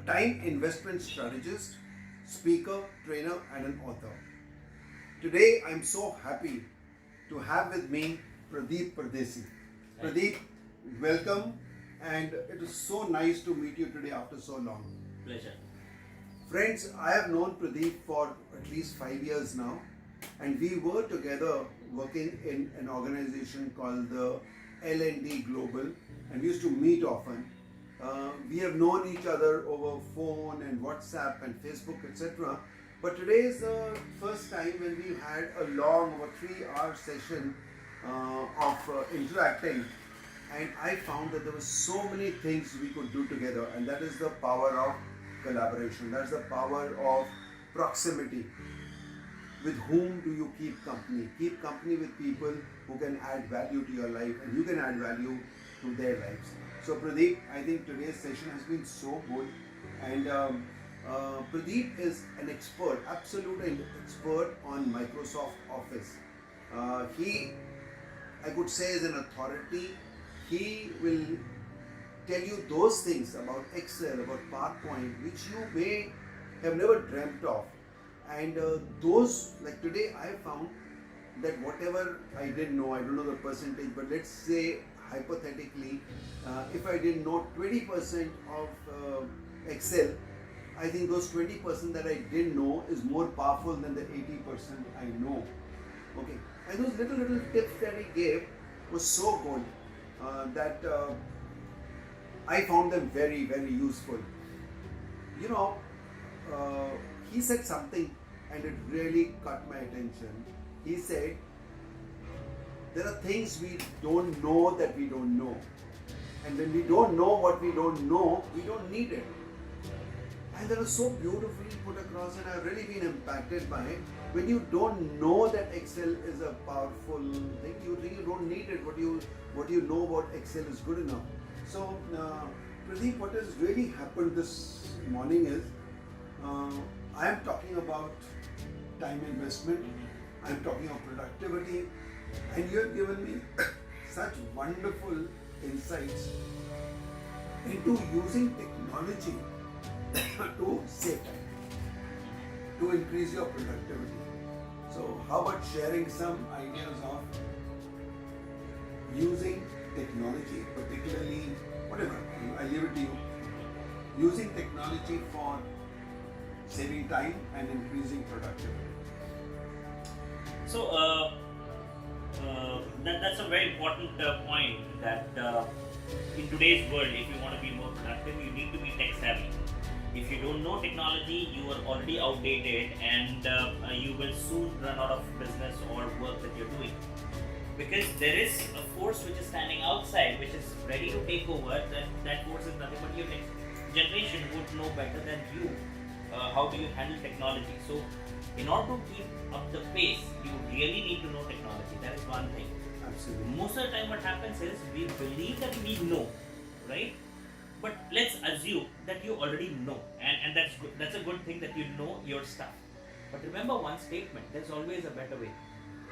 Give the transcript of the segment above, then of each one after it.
Time Investment Strategist, speaker, trainer, and an author. Today, I'm so happy to have with me Pradip Pardeshi. Pradeep, welcome, and it is so nice to meet you today after so long. Pleasure. Friends, I have known Pradeep for at least 5 years now, and we were together working in an organization called the L&D Global, and we used to meet often. We have known each other over phone and WhatsApp and Facebook, etc. But today is the first time when we had a long, over 3-hour session of interacting, and I found that there were so many things we could do together, and that is the power of collaboration. That's the power of proximity. With whom do you keep company? Keep company with people who can add value to your life, and you can add value to their lives. So Pradeep, I think today's session has been so good, and Pradeep is an expert, absolute expert on Microsoft Office. He, I could say, is an authority. He will tell you those things about Excel, about PowerPoint, which you may have never dreamt of. And those, like today, I found that whatever I didn't know, I don't know the percentage, but let's say hypothetically, if I didn't know 20% of Excel, I think those 20% that I didn't know is more powerful than the 80% I know. Okay, and those little tips that he gave was so good that I found them very, very useful. You know, he said something and it really caught my attention. He said, there are things we don't know that we don't know. And when we don't know what we don't know, we don't need it. And that was so beautifully put across, and I've really been impacted by it. When you don't know that Excel is a powerful thing, you think you don't need it. What you know about Excel is good enough. So, Pradeep, what has really happened this morning is, I am talking about time investment, I am talking of productivity, and you have given me such wonderful insights into using technology to save time, to increase your productivity. So how about sharing some ideas of using technology, particularly, whatever, I leave it to you, using technology for saving time and increasing productivity. So that's a very important point that in today's world, if you want to be more productive, you need to be tech savvy. If you don't know technology, you are already outdated, and you will soon run out of business or work that you're doing. Because there is a force which is standing outside, which is ready to take over. That force is nothing but your next generation would know better than you. How do you handle technology? So, in order to keep up the pace, you really need to know technology. That is one thing. Absolutely. Most of the time, what happens is we believe that we know, right? But let's assume that you already know, and that's good. That's a good thing that you know your stuff. But remember one statement: there's always a better way.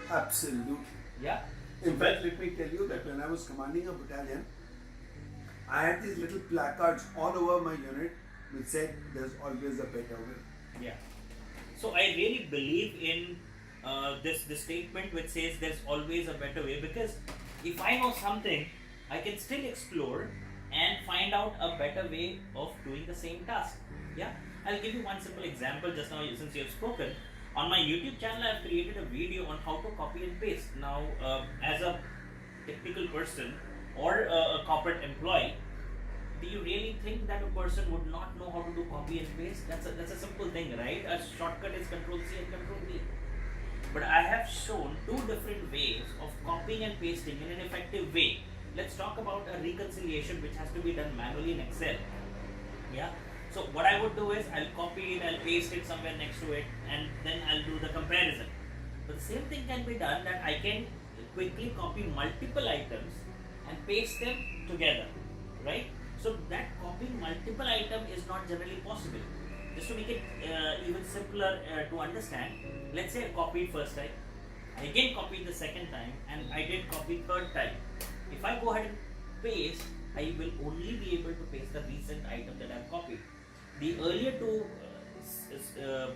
Absolutely. Yeah. In fact, let me tell you that when I was commanding a battalion, I had these little placards all over my unit which said, there's always a better way. Yeah. So I really believe in this statement which says there's always a better way, because if I know something, I can still explore and find out a better way of doing the same task. Yeah. I'll give you one simple example just now since you have spoken. On my YouTube channel, I have created a video on how to copy and paste. Now, as a technical person or a corporate employee, do you really think that a person would not know how to do copy and paste? That's a simple thing, right? A shortcut is Control C and Control V. But I have shown two different ways of copying and pasting in an effective way. Let's talk about a reconciliation which has to be done manually in Excel. Yeah. So what I would do is I'll copy it, I'll paste it somewhere next to it, and then I'll do the comparison. But the same thing can be done, that I can quickly copy multiple items and paste them together, right? So that copying multiple items is not generally possible. Just to make it even simpler to understand, let's say I copied first time, I again copied the second time, and I did copy third time. If I go ahead and paste, I will only be able to paste the recent item that I've copied. the earlier two the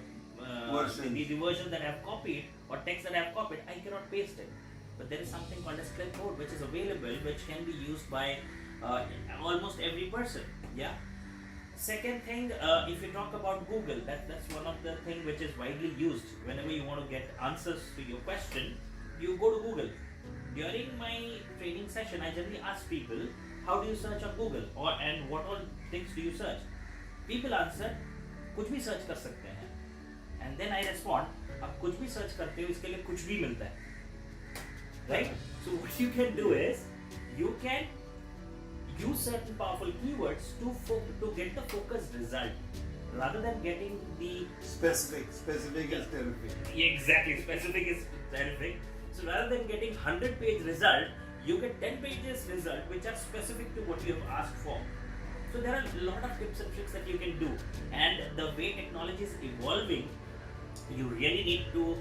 version that I have copied or text that I have copied, I cannot paste it. But there is something called as clipboard which is available, which can be used by almost every person. Yeah. Second thing, if you talk about Google, that's one of the thing which is widely used. Whenever you want to get answers to your question, you go to Google. During my training session, I generally ask people, how do you search on Google, or and what all things do you search? People answer, कुछ भी search कर सकते हैं. And then I respond, आप कुछ भी search करते हो, इसके लिए कुछ भी मिलता है. Right? So what you can do is, you can use certain powerful keywords to get the focused result, rather than getting the Specific is terrific. exactly specific is terrific. So rather than getting 100-page result, you get 10 pages result which are specific to what you have asked for. So there are a lot of tips and tricks that you can do, and the way technology is evolving, you really need to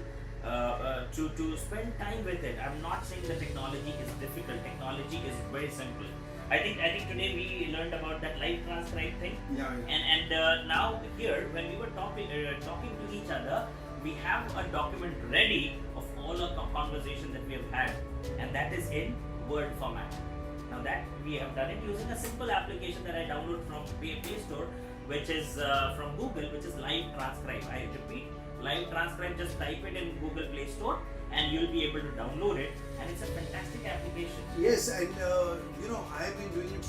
spend time with it. I'm not saying that technology is difficult. Technology is very simple. I think today we learned about that live transcribe thing. Yeah. And now here, when we were talking to each other, we have a document ready of all the conversation that we have had, and that is in Word format. Now that we have done it using a simple application that I download from Play Store, which is from Google, which is Live Transcribe. I repeat, Live Transcribe. Just type it in Google Play Store, and you'll be able to download it. And it's a fantastic application. Yes, and I have been doing it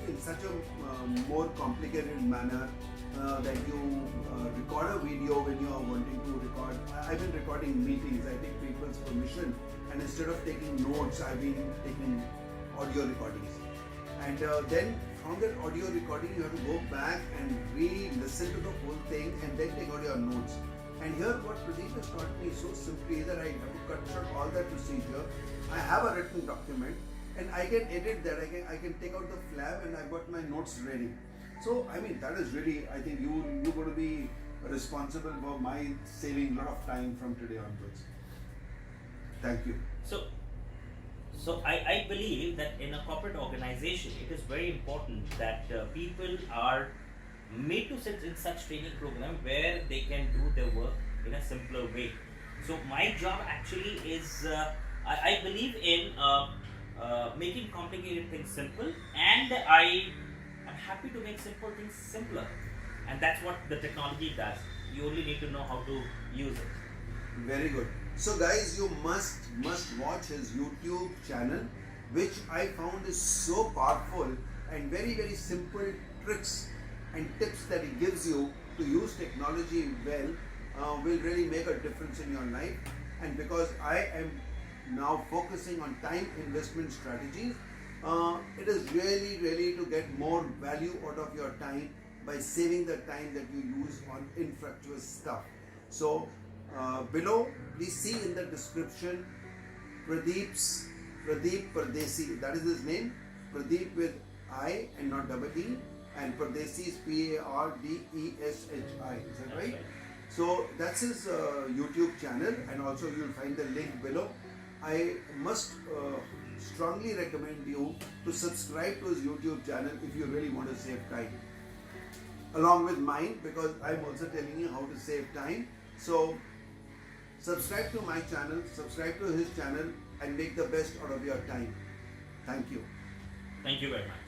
in such a more complicated manner that you record a video when you are wanting to record. I've been recording meetings. I take people's permission, and instead of taking notes, I've been taking audio recordings. And then from that audio recording, you have to go back and re-listen to the whole thing and then take out your notes. And here what Pradip has taught me so simply that I have to cut short all that procedure. I have a written document and I can edit that. I can take out the flap and I've got my notes ready. So I mean that is really, I think you're going to be responsible for my saving a lot of time from today onwards. Thank you. So I believe that in a corporate organization, it is very important that people are made to sit in such training program where they can do their work in a simpler way. So my job actually is, I believe in making complicated things simple, and I am happy to make simple things simpler. And that's what the technology does. You only need to know how to use it. Very good. So guys, you must watch his YouTube channel, which I found is so powerful, and very simple tricks and tips that he gives you to use technology well will really make a difference in your life. And because I am now focusing on time investment strategies, it is really to get more value out of your time by saving the time that you use on infructuous stuff. So below, please see in the description Pradip Pardeshi, that is his name. Pradip with I and not double E, and Pardeshi is Pardeshi. Is that right? So that's his YouTube channel, and also you'll find the link below. I must strongly recommend you to subscribe to his YouTube channel if you really want to save time, along with mine, because I'm also telling you how to save time. So subscribe to my channel, subscribe to his channel, and make the best out of your time. Thank you. Thank you very much.